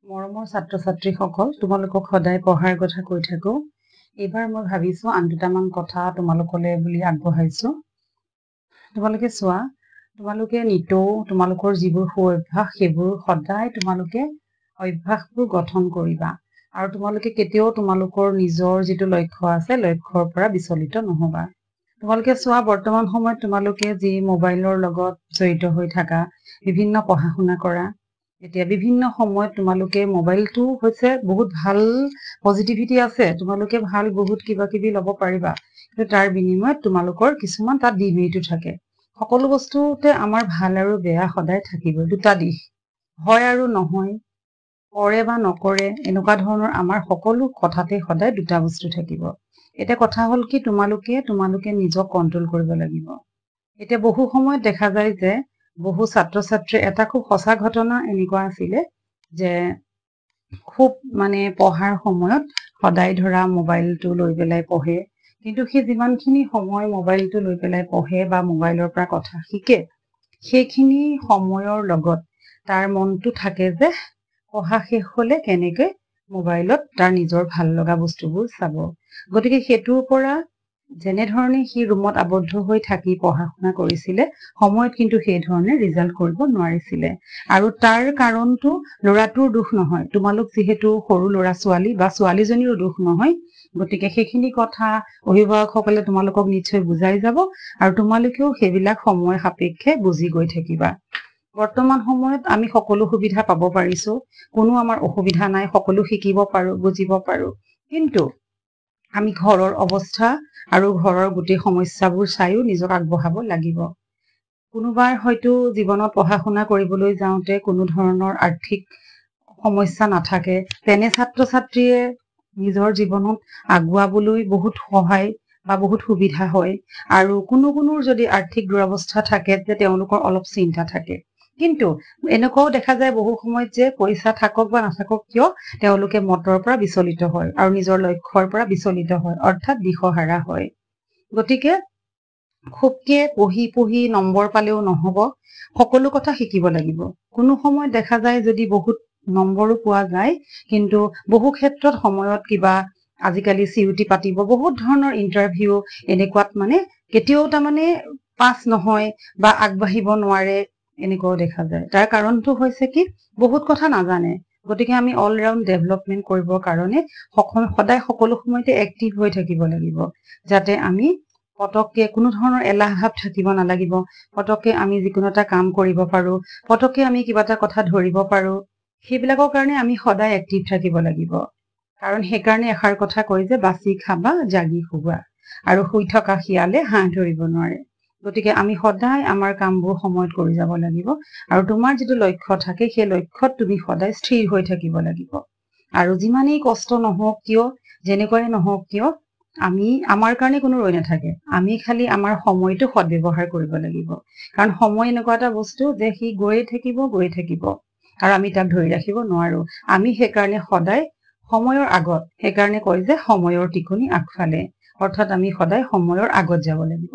মৰমৰ ছাত্ৰ-ছাত্ৰীসকল তোমালোকক সদায় পঢ়াৰ কথা কৈ থাকো। এইবাৰ মই ভাবিছো আন দুটামান কথা তোমালোকলৈ বুলি আগবঢ়াইছো। তোমালোকে চোৱা, তোমালোকে নিতৌ তোমালোকৰ যিবোৰ সু-অভ্যাস সেইবোৰ সদায় তোমালোকে অভ্যাসবোৰ গঠন কৰিবা আৰু তোমালোকে কেতিয়াও তোমালোকৰ নিজৰ যিটো লক্ষ্য আছে লক্ষ্যৰ পৰা বিচলিত নহবা। তোমালোকে চোৱা, বৰ্তমান সময়ত তোমালোকে যি মোবাইলৰ লগত জড়িত হৈ থাকা, বিভিন্ন পঢ়া-শুনা কৰা, এতিয়া বিভিন্ন সময়ত তোমালোকে মোবাইলটো হৈছে বহুত ভাল পজিটিভিটি আছে, তোমালোকে ভাল বহুত কিবা কিবি ল'ব পাৰিবা, কিন্তু তাৰ বিনিময়ত তোমালোকৰ কিছুমান তাত ডিমেৰিটো থাকে। সকলো বস্তুতে আমাৰ ভাল আৰু বেয়া সদায় থাকিব, দুটা দিশ হয় আৰু নহয়, কৰে বা নকৰে, এনেকুৱা ধৰণৰ আমাৰ সকলো কথাতে সদায় দুটা বস্তু থাকিব। এতিয়া কথা হ'ল কি, তোমালোকে নিজক কন্ট্ৰোল কৰিব লাগিব। এতিয়া বহু সময়ত দেখা যায় যে বহু ছাত্ৰ-ছাত্ৰীৰ এটা খুব সঁচা ঘটনা এনেকুৱা আছিলে যে খুব পঢ়াৰ সময়ত সদায় ধৰা মোবাইলটো লৈ পেলাই পঢ়ে, কিন্তু সেই যিমানখিনি সময় মোবাইলটো লৈ পেলাই পঢ়ে বা মোবাইলৰ পৰা কথা শিকে, সেইখিনি সময়ৰ লগত তাৰ মনটো থাকে যে পঢ়া শেষ হলে কেনেকে মোবাইলত তাৰ নিজৰ ভাল লগা বস্তুবোৰ চাব। গতিকে সেইটোৰ পৰা যেনেধৰণে সি ৰুমত আবদ্ধ হৈ থাকি পঢ়া-শুনা কৰিছিলে, সময়ত কিন্তু সেই ধৰণে ৰিজাল্ট কৰিব নোৱাৰিছিলে। আৰু তাৰ কাৰণটো ল'ৰাটোৰ দোষ নহয়, তোমালোক যিহেতু সৰু ল'ৰা-ছোৱালী বা ছোৱালীজনীৰো দোষ নহয়, গতিকে সেইখিনি কথা অভিভাৱকসকলে তোমালোকক নিশ্চয় বুজাই যাব আৰু তোমালোকেও সেইবিলাক সময় সাপেক্ষে বুজি গৈ থাকিবা। বৰ্তমান সময়ত আমি সকলো সুবিধা পাব পাৰিছো, কোনো আমাৰ অসুবিধা নাই, সকলো শিকিব পাৰো, বুজিব পাৰো, কিন্তু আমি ঘৰৰ অৱস্থা আৰু ঘৰৰ গোটেই সমস্যাবোৰ চাইও নিজক আগবঢ়াব লাগিব। কোনোবাৰ হয়তো জীৱনত পঢ়া-শুনা কৰিবলৈ যাওঁতে কোনো ধৰণৰ আৰ্থিক সমস্যা নাথাকে, তেনে ছাত্ৰ-ছাত্ৰীয়ে নিজৰ জীৱনত আগুৱাবলৈ বহুত সহায় বা বহুত সুবিধা হয়। আৰু কোনোৰ যদি আৰ্থিক দুৰৱস্থা থাকে যে তেওঁলোকৰ অলপ চিন্তা থাকে, কিন্তু এনেকুৱাও দেখা যায় বহু সময়ত যে পইচা থাকক বা নাথাকক কিয় তেওঁলোকে মতৰ পৰা বিচলিত হয় আৰু নিজৰ লক্ষ্যৰ পৰা বিচলিত হয়, অৰ্থাৎ দিশহাৰা হয়। গতিকে খুবকে পঢ়ি নম্বৰ পালেও নহব, সকলো কথা শিকিব লাগিব। কোনো সময়ত দেখা যায় যদি বহুত নম্বৰো পোৱা যায়, কিন্তু বহু ক্ষেত্ৰত সময়ত কিবা আজিকালি CUT পাতিব, বহুত ধৰণৰ ইন্টাৰভিউ এনেকুৱাত কেতিয়াও পাছ নহয় বা আগবাঢ়িব নোৱাৰে, এনেকুৱাও দেখা যায়। তাৰ কাৰণটো হৈছে কি, বহুত কথা নাজানে। গতিকে আমি অল ৰাউণ্ড ডেভেলপমেন্ট কৰিবৰ কাৰণে সদায় সকলো সময়তে এক্টিভ হৈ থাকিব লাগিব, যাতে আমি পতককে কোনো ধৰণৰ এলাহ ভাৱ থাকিব নালাগিব, পতককে আমি যিকোনো এটা কাম কৰিব পাৰো, পতককে আমি কিবা এটা কথা ধৰিব পাৰো, সেইবিলাকৰ কাৰণে আমি সদায় এক্টিভ থাকিব লাগিব। কাৰণ সেইকাৰণে এষাৰ কথা কয় যে বাচি খাবা জাগি শুবা, আৰু শুই থকা শিয়ালে হাঁহ ধৰিব নোৱাৰে। গতিকে আমি সদায় আমাৰ কামবোৰ সময়ত কৰি যাব লাগিব, আৰু তোমাৰ যিটো লক্ষ্য থাকে সেই লক্ষ্যত তুমি সদায় স্থিৰ হৈ থাকিব লাগিব। আৰু যিমানেই কষ্ট নহওক কিয়, যেনেকুৱাই নহওক কিয়, আমাৰ কাৰণে কোনো ৰৈ নাথাকে, আমি খালি আমাৰ সময়টো সদ্ব্যৱহাৰ কৰিব লাগিব। কাৰণ সময় এনেকুৱা এটা বস্তু যে সি গৈয়ে থাকিব আৰু আমি তাক ধৰি ৰাখিব নোৱাৰো। আমি সেইকাৰণে সদায় সময়ৰ আগত, সেইকাৰণে কয় যে সময়ৰ টিকনি আগফালে, অৰ্থাৎ আমি সদায় সময়ৰ আগত যাব লাগিব।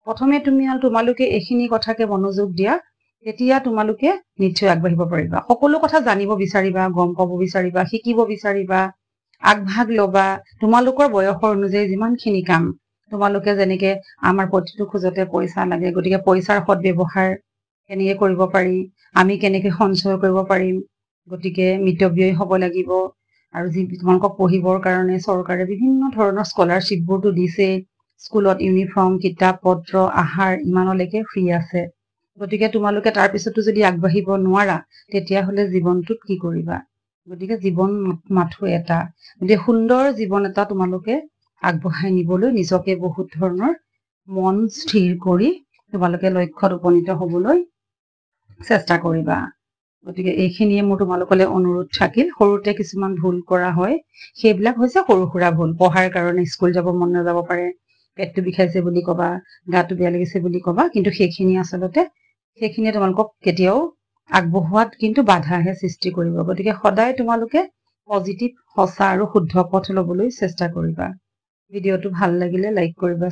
প্ৰথমে তোমালোকে এইখিনি কথাকে মনোযোগ দিয়া, তেতিয়া তোমালোকে নিশ্চয় আগবাঢ়িব পাৰিবা। সকলো কথা জানিব বিচাৰিবা, গম পাব বিচাৰিবা, শিকিব বিচাৰিবা, আগভাগ লবা, তোমালোকৰ বয়সৰ অনুযায়ী যিমানখিনি কাম, তোমালোকে যেনেকে আমাৰ প্ৰতিটো খোজতে পইচা লাগে, গতিকে পইচাৰ সদ্ব্যৱহাৰ কেনেকে কৰিব পাৰি, আমি কেনেকে সঞ্চয় কৰিব পাৰিম, গতিকে মিতব্যয়ী হব লাগিব। আৰু তোমালোকক পঢ়িবৰ কাৰণে চৰকাৰে বিভিন্ন ধৰণৰ স্কলাৰশ্বিপবোৰতো দিছে, স্কুলত ইউনিফৰ্ম, কিতাপ পত্ৰ, আহাৰ ইমানলৈকে ফ্ৰী আছে। গতিকে তোমালোকে তাৰ পিছতো যদি আগবাঢ়িব নোৱাৰা, তেতিয়াহলে জীৱনটোত কি কৰিবা? গতিকে জীৱন মাথো এটা, গতিকে সুন্দৰ জীৱন এটা তোমালোকে আগবঢ়াই নিবলৈ নিজকে বহুত ধৰণৰ মন স্থিৰ কৰি তোমালোকে লক্ষ্যত উপনীত হবলৈ চেষ্টা কৰিবা। গতিকে এইখিনিয়ে মোৰ তোমালোকলৈ অনুৰোধ থাকিল। সৰুতে কিছুমান ভুল কৰা হয়, সেইবিলাক হৈছে সৰু সুৰা ভুল। পঢ়াৰ কাৰণে স্কুল যাব মন নাযাব পাৰে, পেটটো বিষাইছে বুলি কবা, গাটো বেয়া লাগিছে বুলি কবা, কিন্তু সেইখিনিয়ে তোমালোকক কেতিয়াও আগবঢ়োৱাত কিন্তু বাধাহে সৃষ্টি কৰিব। গতিকে সদায় তোমালোকে পজিটিভ, সঁচা আৰু শুদ্ধ পথ লবলৈ চেষ্টা কৰিবা। ভিডিঅ'টো ভাল লাগিলে লাইক কৰিবা।